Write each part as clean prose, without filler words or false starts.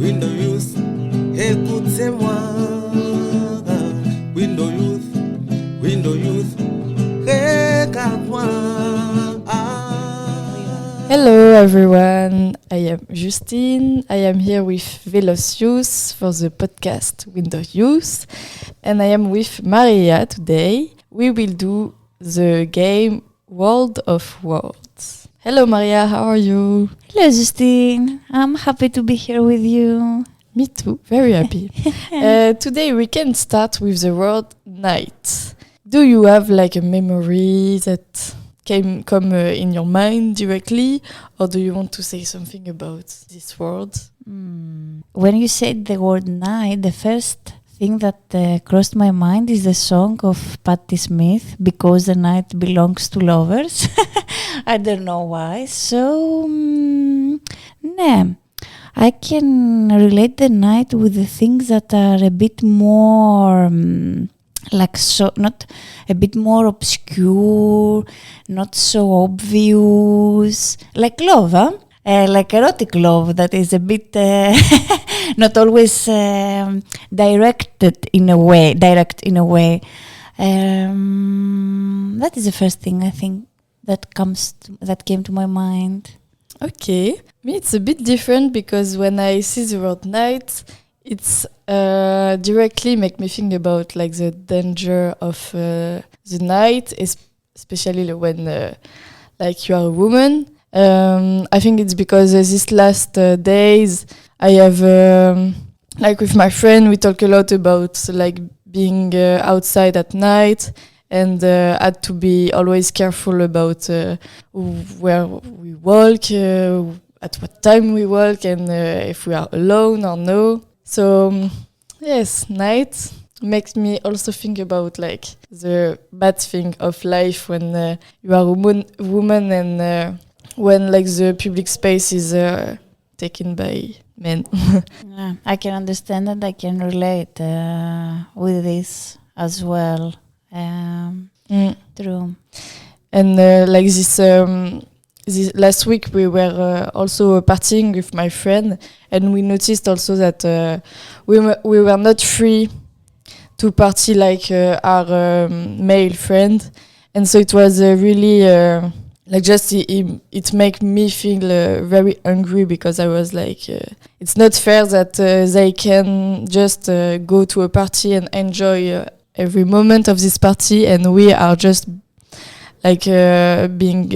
Window Youth, écoutez-moi. Window Youth, regarde-moi. Hello everyone, I am Justine. I am here with Velos Youth for the podcast Window Youth, and I am with Maria today. We will do the game World of Words. Hello Maria, how are you? Hello Justine, I'm happy to be here with you. Me too, very happy. Today we can start with the word night. Do you have like a memory that come in your mind directly, or do you want to say something about this word? When you said the word night, the first thing that crossed my mind is the song of Patti Smith, Because the Night Belongs to Lovers. I don't know why. So, I can relate the night with the things that are a bit more not a bit more obscure, not so obvious, like love, like erotic love that is a bit not always direct in a way. That is the first thing I think that came to my mind. Okay, me it's a bit different because when I see the word night, it's directly make me think about like the danger of the night, especially when like you are a woman. I think it's because these last days I have like with my friend we talk a lot about like being outside at night and had to be always careful about where we walk, at what time we walk, and if we are alone or no. So yes, night makes me also think about like the bad thing of life when you are a woman and when like the public space is taken by men. Yeah, I can understand and I can relate with this as well. True. And like this last week we were also partying with my friend, and we noticed also that we were not free to party like our male friend, and so it was really like just it made me feel very angry because I was like it's not fair that they can just go to a party and enjoy every moment of this party, and we are just like being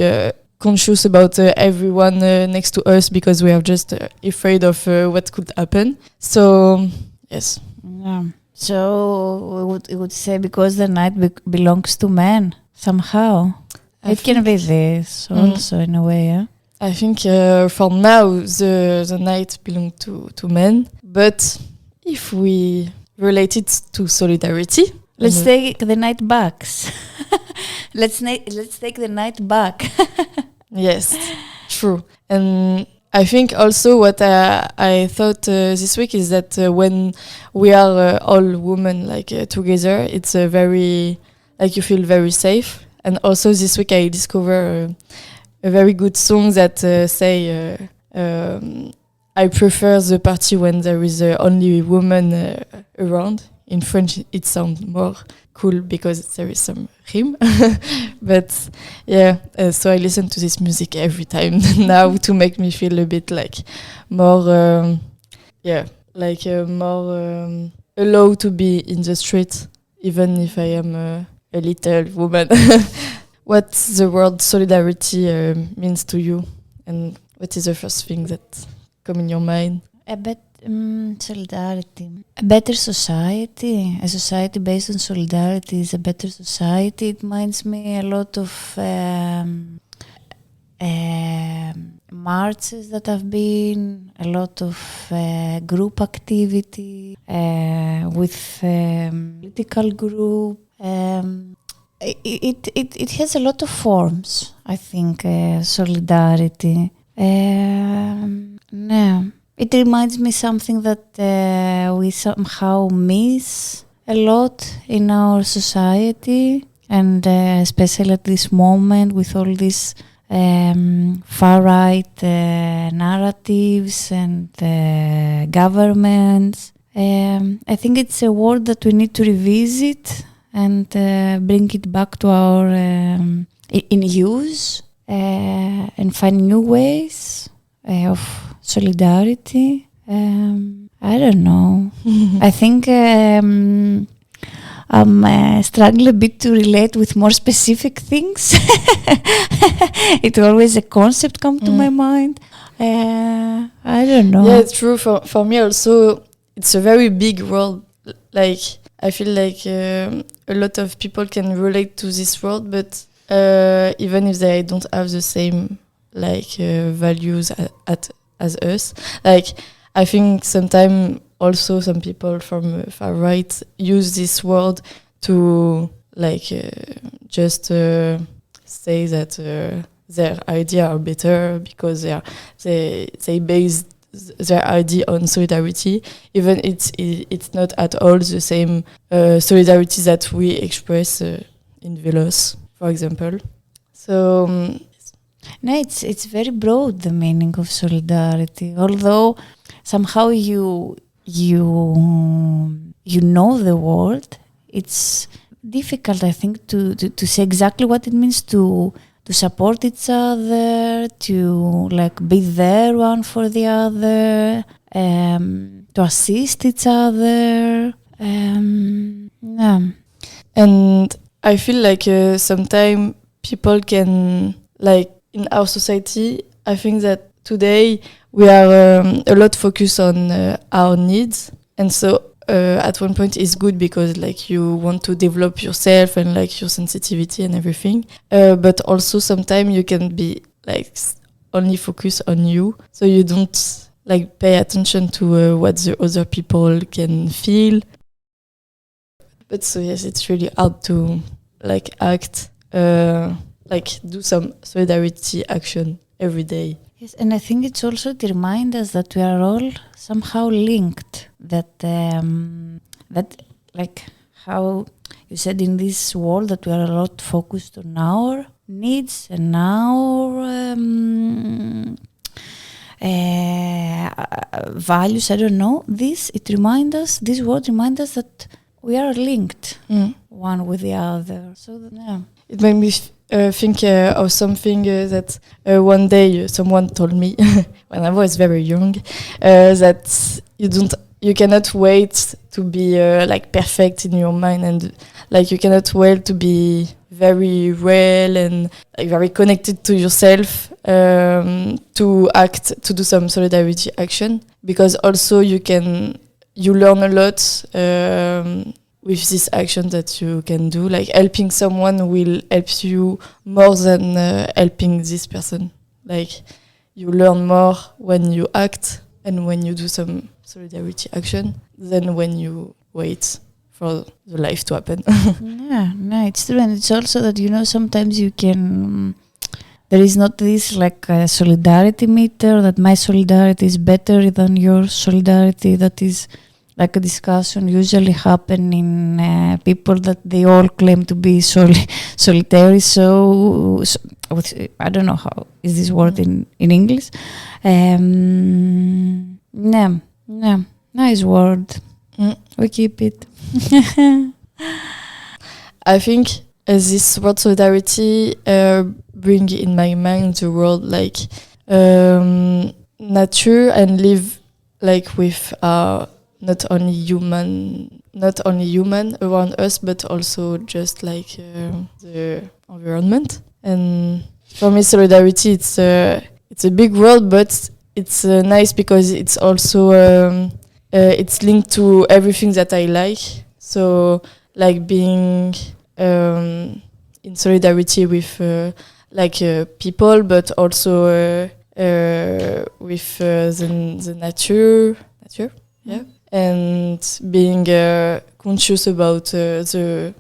conscious about everyone next to us because we are just afraid of what could happen. So yes. Yeah. So we would say because the night belongs to men somehow. It can be this also in a way. Yeah? I think for now the night belongs to men, but if we relate it to solidarity, let's take the night back. Let's take the night back. Yes, true. And I think also what I thought this week is that when we are all women like together, it's very like you feel very safe. And also this week I discovered a very good song that say I prefer the party when there is only women around. In French, it sounds more cool because there is some rhyme. But yeah, so I listen to this music every time now to make me feel a bit like more, more allowed to be in the street, even if I am a little woman. What the word solidarity means to you, and what is the first thing that come in your mind? Solidarity. A better society. A society based on solidarity is a better society. It reminds me a lot of marches that have been, a lot of group activity with political group. It has a lot of forms, I think, solidarity. No. It reminds me something that we somehow miss a lot in our society, and especially at this moment with all these far-right narratives and governments. I think it's a world that we need to revisit and bring it back to our in use and find new ways of solidarity. I don't know. I think I'm struggling a bit to relate with more specific things. It always a concept come to my mind. I don't know. Yeah, it's true. For me also, it's a very big world. Like, I feel like a lot of people can relate to this world, but even if they don't have the same values as us, like I think sometimes also some people from far right use this word to just say that their idea are better because they base their idea on solidarity, even it's not at all the same solidarity that we express in Velos, for example. So no, it's very broad, the meaning of solidarity. Although somehow you know the word, it's difficult, I think, to say exactly what it means to support each other, to be there one for the other, to assist each other. Yeah. And I feel like sometimes people can, in our society, I think that today we are a lot focused on our needs. And so at one point it's good because you want to develop yourself and your sensitivity and everything. But also sometimes you can be only focused on you. So you don't pay attention to what the other people can feel. But so yes, it's really hard to act, do some solidarity action every day. Yes, and I think it's also to remind us that we are all somehow linked. That how you said in this world that we are a lot focused on our needs and our values. I don't know. This word reminds us that we are linked one with the other. So yeah, it made me think of something that one day someone told me when I was very young, that you cannot wait to be perfect in your mind, and you cannot wait to be very well and very connected to yourself to do some solidarity action, because also you learn a lot with this action that you can do. Helping someone will help you more than helping this person. You learn more when you act and when you do some solidarity action than when you wait for the life to happen. Yeah, no, it's true. And it's also that, sometimes you can... There is not this a solidarity meter, that my solidarity is better than your solidarity. That is a discussion usually happen in people that they all claim to be solitary. So I don't know how is this word in English. Nice word. We keep it. I think this word solidarity bring in my mind the word nature, and live with not only human around us, but also just the environment. And for me, solidarity it's a big word, but it's nice because it's also it's linked to everything that I like. So being in solidarity with people, but also with the nature, yeah, and being conscious about the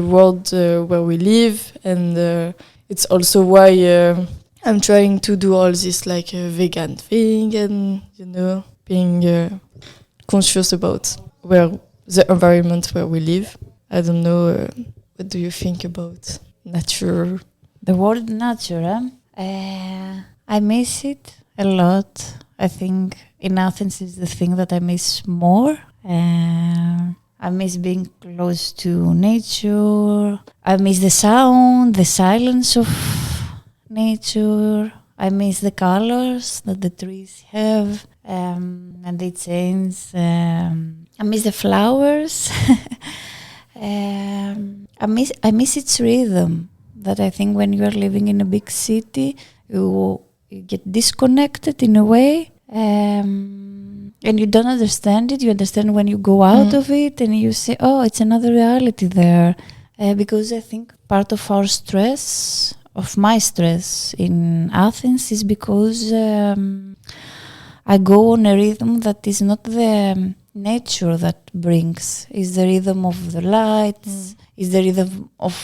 world where we live, and it's also why I'm trying to do all this vegan thing, and being conscious about the environment where we live. I don't know, what do you think about nature? The word nature, I miss it a lot. I think in Athens is the thing that I miss more. I miss being close to nature. I miss the sound, the silence of nature. I miss the colors that the trees have, and they change. I miss the flowers. I miss its rhythm. That I think when you are living in a big city, you get disconnected in a way, and you don't understand it. You understand when you go out of it and you say, "Oh, it's another reality there," because I think part of our stress, of my stress in Athens, is because I go on a rhythm that is not the nature that brings. Is the rhythm of the lights. Is the rhythm of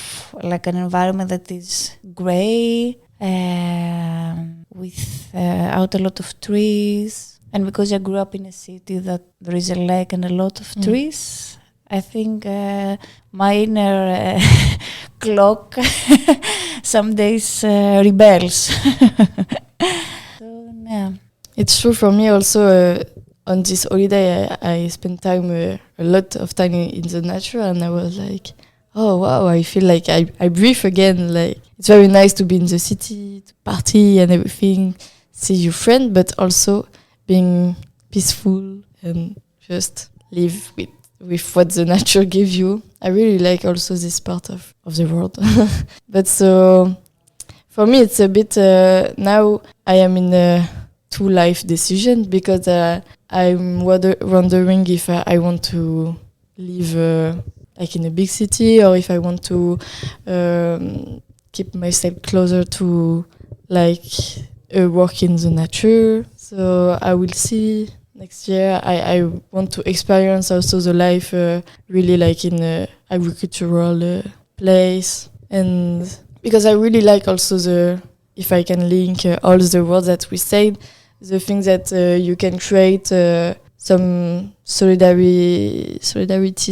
like an environment that is grey, without a lot of trees. And because I grew up in a city that there is a lake and a lot of trees, I think my inner clock some days rebels. So, yeah. It's true for me also. On this holiday, I spent time, a lot of time in the nature, and I was like, oh wow, I feel like I breathe again. Like, it's very nice to be in the city, to party and everything, see your friend, but also being peaceful and just live with what the nature gives you. I really like also this part of the world. But so for me, it's a bit now I am in a two life decision, because I'm wondering if I want to live like in a big city, or if I want to keep myself closer to like work in the nature. So I will see next year. I want to experience also the life really like in a agricultural place, and because I really like also if I can link all the words that we said, the things that you can create some solidarity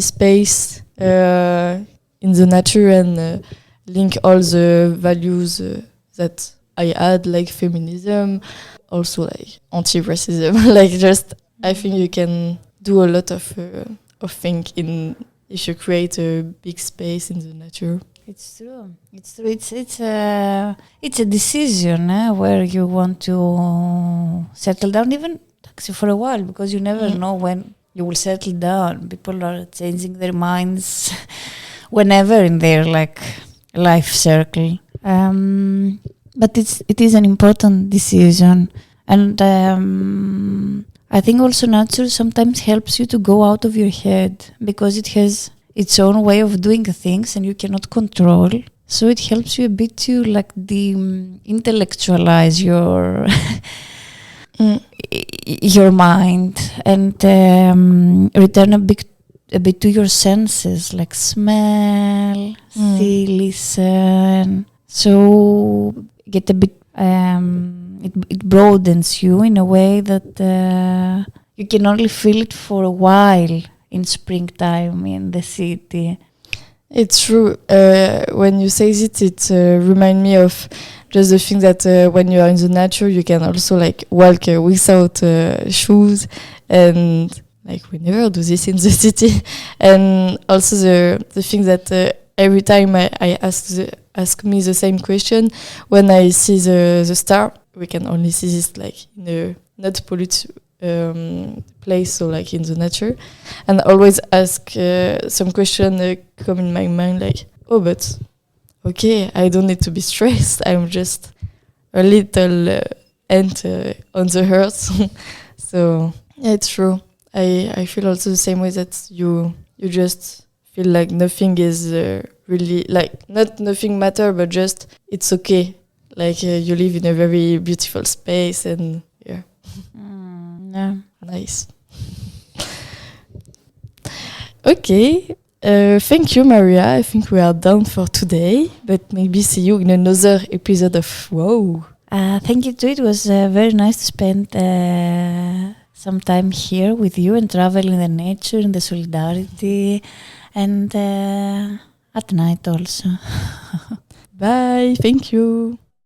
space in the nature, and link all the values that I had, like feminism, also like anti-racism. Like, just I think you can do a lot of things if you create a big space in the nature. It's true. It's true. It's a decision where you want to settle down, even actually for a while, because you never know when you will settle down. People are changing their minds whenever in their like life circle. But it is an important decision, and I think also nature sometimes helps you to go out of your head, because it has its own way of doing things and you cannot control. So it helps you a bit to like intellectualize your your mind, and return a bit to your senses, like smell, see, listen. So get a bit. It broadens you in a way that you can only feel it for a while in springtime in the city. It's true. When you say it reminds me of just the thing that when you are in the nature, you can also like walk without shoes, and like we never do this in the city. And also the thing that every time I ask me the same question when I see the star. We can only see this like in a not polluted place, so like in the nature, and always ask some question come in my mind, like, oh, but okay, I don't need to be stressed. I'm just a little ant on the earth. So yeah, it's true. I feel also the same way, that you just feel like nothing is really, like, not nothing matter, but just it's okay. Like you live in a very beautiful space, and yeah. Yeah. Nice. Okay. Thank you, Maria. I think we are done for today, but maybe see you in another episode of Wow. Thank you too. It was very nice to spend some time here with you and travel in the nature, in the solidarity, and at night also. Bye. Thank you.